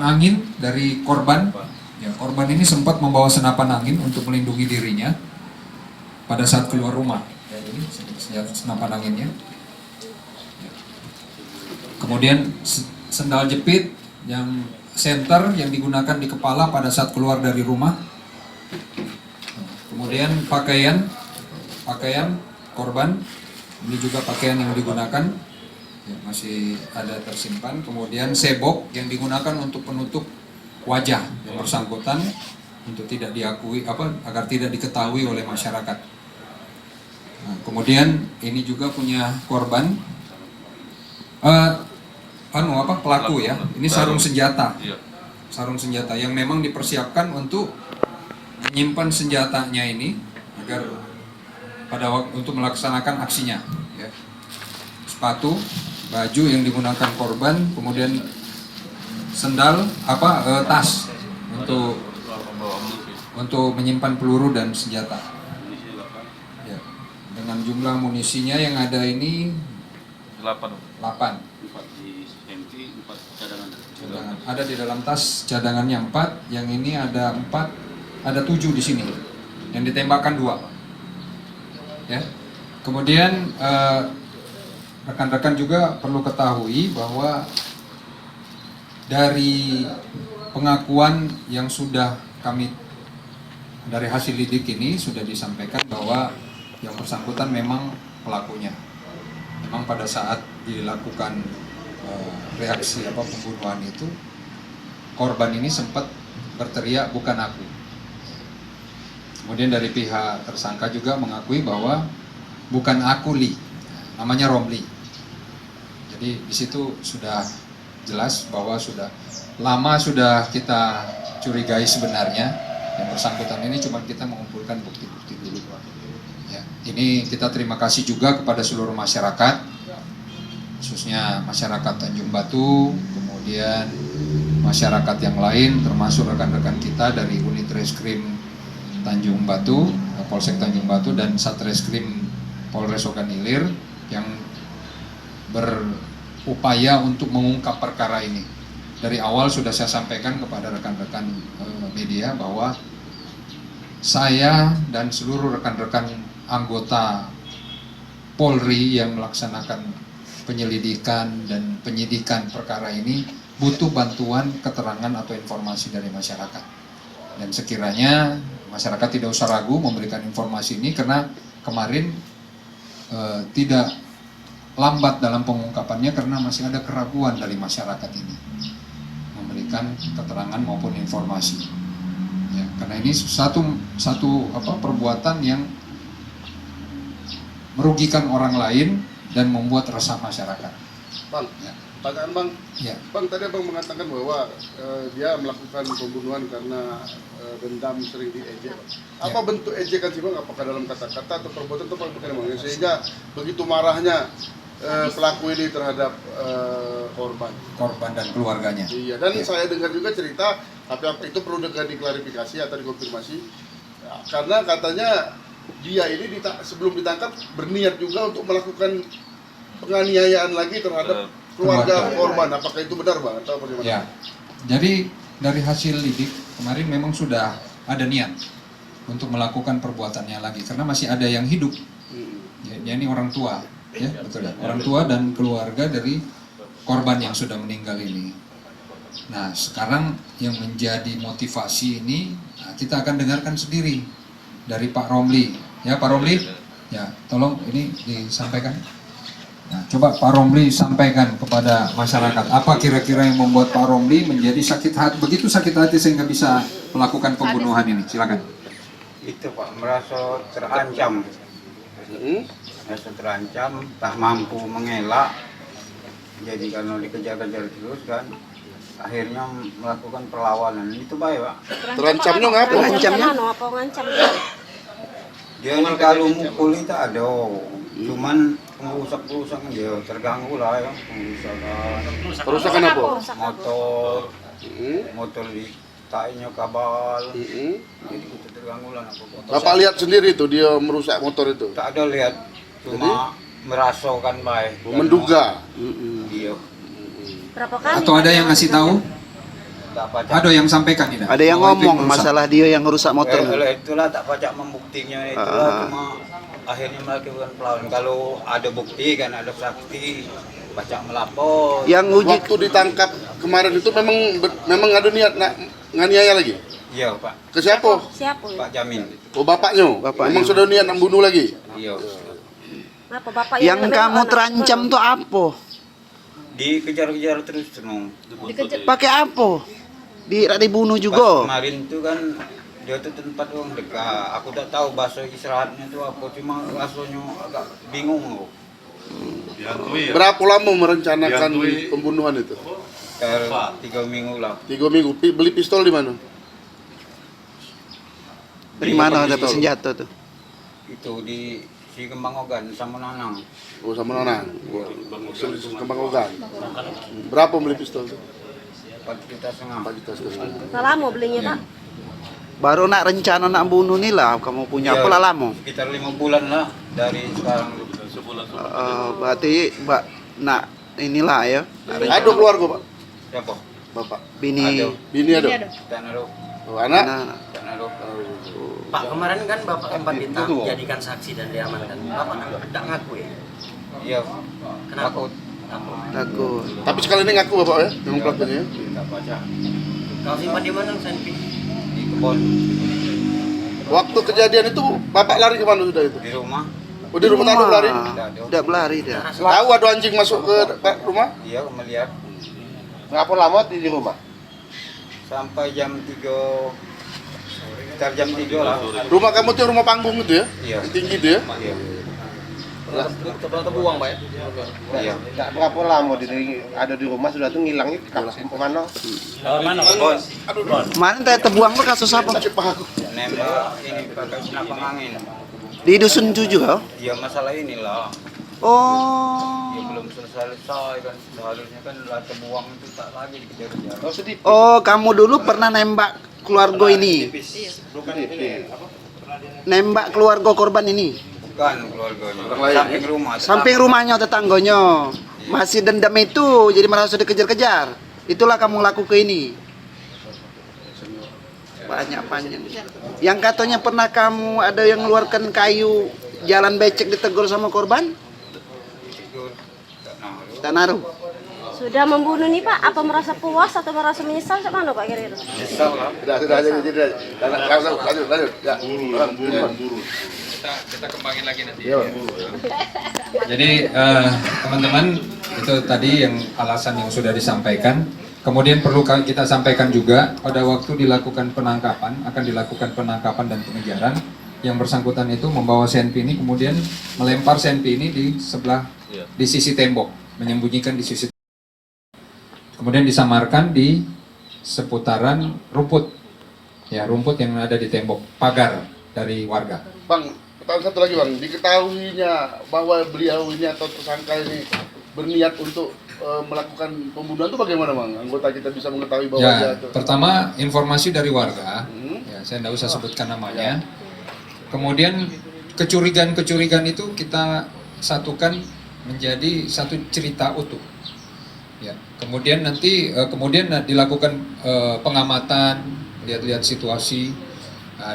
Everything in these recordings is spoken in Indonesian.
angin dari korban. Ya, korban ini sempat membawa senapan angin untuk melindungi dirinya pada saat keluar rumah. Ya, ini senapan anginnya. Ya. Kemudian sendal jepit yang senter yang digunakan di kepala pada saat keluar dari rumah. Kemudian pakaian korban, ini juga pakaian yang digunakan, ya, masih ada tersimpan. Kemudian sebok yang digunakan untuk penutup wajah yang bersangkutan untuk tidak diakui agar tidak diketahui oleh masyarakat. Nah, kemudian ini juga punya korban pelaku ya. Ini sarung senjata. Sarung senjata yang memang dipersiapkan untuk menyimpan senjatanya ini agar pada waktu untuk melaksanakan aksinya. Ya. Sepatu, baju yang digunakan korban, kemudian sendal, tas untuk menyimpan peluru dan senjata. Ya. Dengan jumlah munisinya yang ada ini 8. Cadangan. Ada di dalam tas cadangannya 4, yang ini ada 4, ada 7 di sini. Yang ditembakkan 2. Ya. Kemudian rekan-rekan juga perlu ketahui bahwa dari pengakuan yang sudah kami dari hasil lidik ini sudah disampaikan bahwa yang bersangkutan memang pelakunya. Memang pada saat dilakukan reaksi pembunuhan itu, korban ini sempat berteriak bukan aku. Kemudian dari pihak tersangka juga mengakui bahwa bukan aku Li, namanya Romli. Jadi di situ sudah jelas bahwa sudah kita curigai sebenarnya yang bersangkutan ini, cuma kita mengumpulkan bukti-bukti dulu. Ya, ini kita terima kasih juga kepada seluruh masyarakat, khususnya masyarakat Tanjung Batu, kemudian masyarakat yang lain termasuk rekan-rekan kita dari unit reskrim Tanjung Batu, Polsek Tanjung Batu dan Satreskrim Polres Ogan Ilir yang berupaya untuk mengungkap perkara ini. Dari awal sudah saya sampaikan kepada rekan-rekan media bahwa saya dan seluruh rekan-rekan anggota Polri yang melaksanakan penyelidikan dan penyidikan perkara ini butuh bantuan keterangan atau informasi dari masyarakat. Dan sekiranya masyarakat tidak usah ragu memberikan informasi ini, karena kemarin tidak lambat dalam pengungkapannya karena masih ada keraguan dari masyarakat ini memberikan keterangan maupun informasi. Ya, karena ini satu perbuatan yang merugikan orang lain dan membuat resah masyarakat. Bang, ya. Pertanyaan Bang, ya. Bang tadi Abang mengatakan bahwa dia melakukan pembunuhan karena dendam, sering diejek. Apa bentuk ejekan sih Bang? Apakah dalam kata-kata atau perbuatan atau apa Bang? Sehingga begitu marahnya pelaku ini terhadap korban dan keluarganya. Iya, dan saya dengar juga cerita, tapi apa itu perlu diklarifikasi atau dikonfirmasi, karena katanya dia ini sebelum ditangkap berniat juga untuk melakukan penganiayaan lagi terhadap keluarga korban. Apakah itu benar Bang atau bagaimana? Ya. Jadi dari hasil lidik kemarin memang sudah ada niat untuk melakukan perbuatannya lagi karena masih ada yang hidup. Ya, ini orang tua, ya betul ya. Orang tua dan keluarga dari korban yang sudah meninggal ini. Nah, sekarang yang menjadi motivasi ini kita akan dengarkan sendiri dari Pak Romli. Ya, Pak Romli. Ya, tolong ini disampaikan. Nah, coba Pak Romli sampaikan kepada masyarakat apa kira-kira yang membuat Pak Romli menjadi begitu sakit hati sehingga bisa melakukan pembunuhan ini. Silakan. Itu Pak, merasa terancam. Merasa terancam, tak mampu mengelak. Jadi kalau dikejar-kejar terus kan, akhirnya melakukan perlawanan. Itu baik Pak. Terancamnya ngapa? Terancamnya apa ngancam? Dia ini kalau mukul itu ada, cuman perusak dia terganggu lah ya, Perusakan apa? Motor di tainya kabal, jadi kita terganggu lah. Bapak lihat sendiri itu dia merusak motor itu? Tak ada lihat, cuma merasakan baik. Menduga? Iya. Berapa kali? Atau ada yang ngasih tahu? tak pacak. Ada yang sampaikan tidak? Ada yang Bahwa itu ngomong rusak. masalah dia yang rusak motor. Itulah tak pacak membuktinya itulah cuma akhirnya melakukan perlawanan. Kalau ada bukti kan ada saksi pacak melapor. Yang uji Waktu ditangkap kemarin itu memang ada niat nak nganiaya lagi. Iya Pak, Ke siapa? Siapa? Pak Jamin. Oh bapaknya. Bapaknya. Memang sudah niat nak bunuh lagi. Iya. Apa bapak yang memang kamu anak- terancam tuh apa? Dikejar-kejar terus no. Dikejar. Pakai apa? Dibunuh Pas juga. kemarin tuh kan dia tuh tempat orang dekat. Aku tak tahu bahasa istirahatnya tuh apa, cuma rasanya agak bingung loh. Berapa lama merencanakan pembunuhan itu? 3 minggu lah. 3 minggu. Beli pistol di mana? Dari mana dapat senjata tuh? Itu di si Kembang Ogan sama Nanang. Oh sama Nonang. Kembang Ogan. Berapa beli pistol itu? 4,5 juta. 4 juta setengah. Udah lama belinya pak. Baru nak rencana nak bunuh nih lah. Kamu punya Iya. apa lah lama? Sekitar 5 bulan lah dari sekarang. Berarti nak inilah ya. Ada keluarga pak? Siapa? Bapak. Bini. Ada. Bini ada? Tak naruh. Oh, anak? Nah, Tak naruh. Pak, kemarin kan Bapak sempat dijadikan saksi dan diamankan. Bapak tidak ngaku ya? Iya. Kenapa? Takut. takut. Tapi sekali ini ngaku bapak ya? Memang pelakunya ya? Tak baca. Kau simpan di mana Senpi? Di kebun. Waktu kejadian itu bapak lari kemana sudah itu? Di rumah. Oh di rumah tangga lari? Udah berlari dah. Tahu ada anjing masuk ke rumah? Iya melihat. Ngapa lama di rumah? Sampai jam 3. Sekitar jam 3 lah. Rumah kamu tuh rumah panggung itu ya? Iya. Yang tinggi itu ya? Iya. Terbuang Pak ya? Iya. Nggak berapa lama ada di rumah sudah tuh ngilangnya kemana? Kebun. Kemarin teh terbuang tuh kasus apa? Sakit paha aku. Nembak ini pakai senapan angin. Di dusun juga. Ya masalah inilah. Oh. Ya belum selesai kan. Seharusnya kan lah terbuang itu tak lagi dikejar-kejar. Oh, kamu dulu pernah nembak keluarga ini? Nembak keluarga korban ini? Bukan keluarganya. lain, Samping rumah. Samping rumahnya tetangganya. Masih dendam itu, jadi merasa dikejar-kejar. Itulah kamu laku ke ini. Banyak panjang. Yang katanya pernah kamu ada yang mengeluarkan kayu jalan becek ditegur sama korban? Tidur. Tak naruh. Tak naruh. Sudah membunuh nih pak. Apa merasa puas atau merasa menyesal? Sama mana pak kira-kira? Nyesal lah. Sudah, jadi. Lanjut. Ya. Kita kembangin lagi nanti. Iya. Jadi teman-teman itu tadi yang alasan yang sudah disampaikan. Kemudian perlu kita sampaikan juga pada waktu dilakukan penangkapan akan dilakukan penangkapan dan pengejaran. Yang bersangkutan itu membawa senpi ini kemudian melempar senpi ini di sebelah di sisi tembok, menyembunyikan di sisi. Kemudian disamarkan di seputaran rumput, ya rumput yang ada di tembok pagar dari warga. Bang, pertanyaan satu lagi bang. Diketahuinya bahwa beliau ini atau tersangka ini berniat untuk melakukan pembunuhan itu bagaimana bang? Anggota kita bisa mengetahui bahwa dia Ya, itu. pertama informasi dari warga, Hmm. ya saya tidak usah sebutkan namanya. Kemudian kecurigaan itu kita satukan menjadi satu cerita utuh. Ya, kemudian nanti dilakukan pengamatan, lihat-lihat situasi,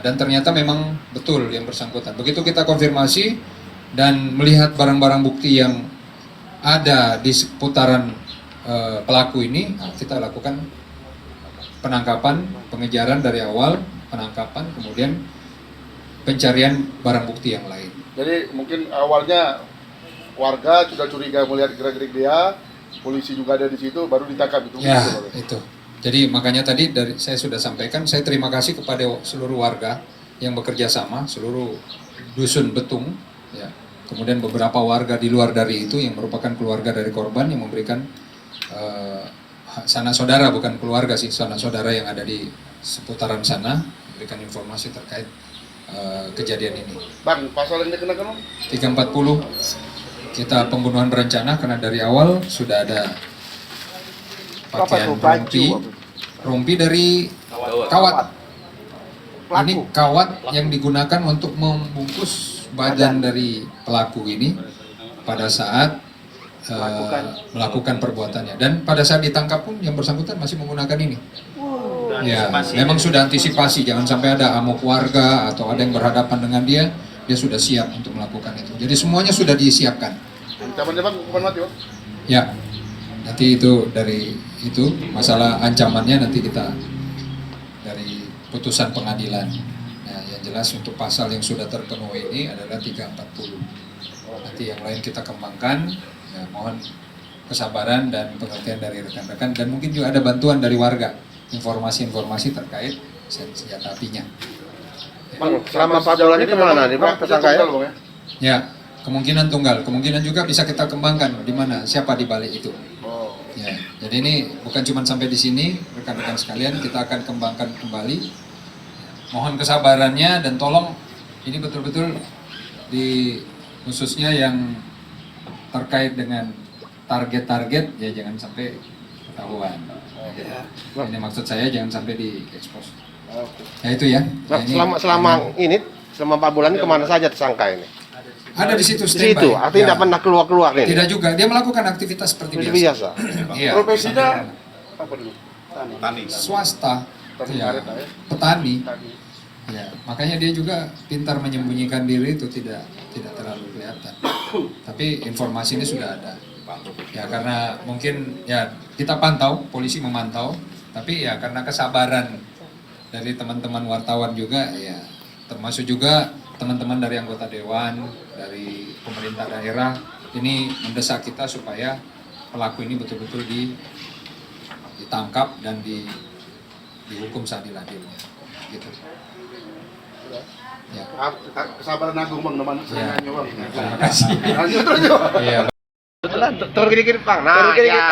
dan ternyata memang betul yang bersangkutan. Begitu kita konfirmasi dan melihat barang-barang bukti yang ada di seputaran pelaku ini, kita lakukan penangkapan, pengejaran dari awal, penangkapan, kemudian pencarian barang bukti yang lain. Jadi mungkin awalnya warga sudah curiga melihat gerak-gerik dia, polisi juga ada di situ, baru ditangkap itu. Ya, Gitu, Bang. itu. Jadi makanya tadi saya sudah sampaikan, saya terima kasih kepada seluruh warga yang bekerja sama, seluruh dusun Betung, ya. Kemudian beberapa warga di luar dari itu yang merupakan keluarga dari korban yang memberikan sanak saudara, bukan keluarga sih, sanak saudara yang ada di seputaran sana, memberikan informasi terkait kejadian ini. Bang, pasal yang dikenakan bang? 340 kita pembunuhan berencana karena dari awal sudah ada pakaian rompi dari kawat. Ini kawat yang digunakan untuk membungkus badan dari pelaku ini pada saat melakukan perbuatannya. Dan pada saat ditangkap pun yang bersangkutan masih menggunakan ini. Ya, memang sudah antisipasi, jangan sampai ada amok warga atau ada yang berhadapan dengan dia sudah siap untuk melakukan itu. Jadi semuanya sudah disiapkan. Ancamannya bang, hukuman mati bang? Ya, nanti itu dari itu masalah ancamannya nanti kita dari putusan pengadilan. Nah, yang jelas untuk pasal yang sudah terpenuhi ini adalah 340. Nanti yang lain kita kembangkan. Ya, mohon kesabaran dan pengertian dari rekan-rekan dan mungkin juga ada bantuan dari warga, informasi-informasi terkait senjata apinya. Bang, selama 4 bulan ini kemana nih bang tersangka ya? Ya, kemungkinan tunggal, kemungkinan juga bisa kita kembangkan di mana siapa di balik itu. Oh. Ya, jadi ini bukan cuma sampai di sini, rekan-rekan sekalian, kita akan kembangkan kembali. Mohon kesabarannya dan tolong ini betul-betul di khususnya yang terkait dengan target-target ya jangan sampai ketahuan. Nah, gitu. Ini maksud saya jangan sampai diekspos. Ya itu ya. Bang, Ini- selama 4 bulan ini kemana saja tersangka ini? ada di situ Di standby. situ, artinya tidak pernah keluar ini. Tidak juga, dia melakukan aktivitas seperti Seperti biasa. biasa. Iya. Profesinya apa dulu? Swasta, Petani ya, karet lah ya. petani. Ya, makanya dia juga pintar menyembunyikan diri itu tidak terlalu kelihatan. Tapi informasi ini sudah ada. Ya karena mungkin ya kita pantau, polisi memantau, tapi ya karena kesabaran dari teman-teman wartawan juga ya termasuk juga teman-teman dari anggota dewan, dari pemerintah daerah ini mendesak kita supaya pelaku ini betul-betul ditangkap dan dihukum seadil-adilnya. Gitu. Ya. Kesabaran agung bang, namanya Ya. bang. Terima kasih. Lanjut lanjut. Iya. Turun dikit bang. Nah, Turun dikit. ya.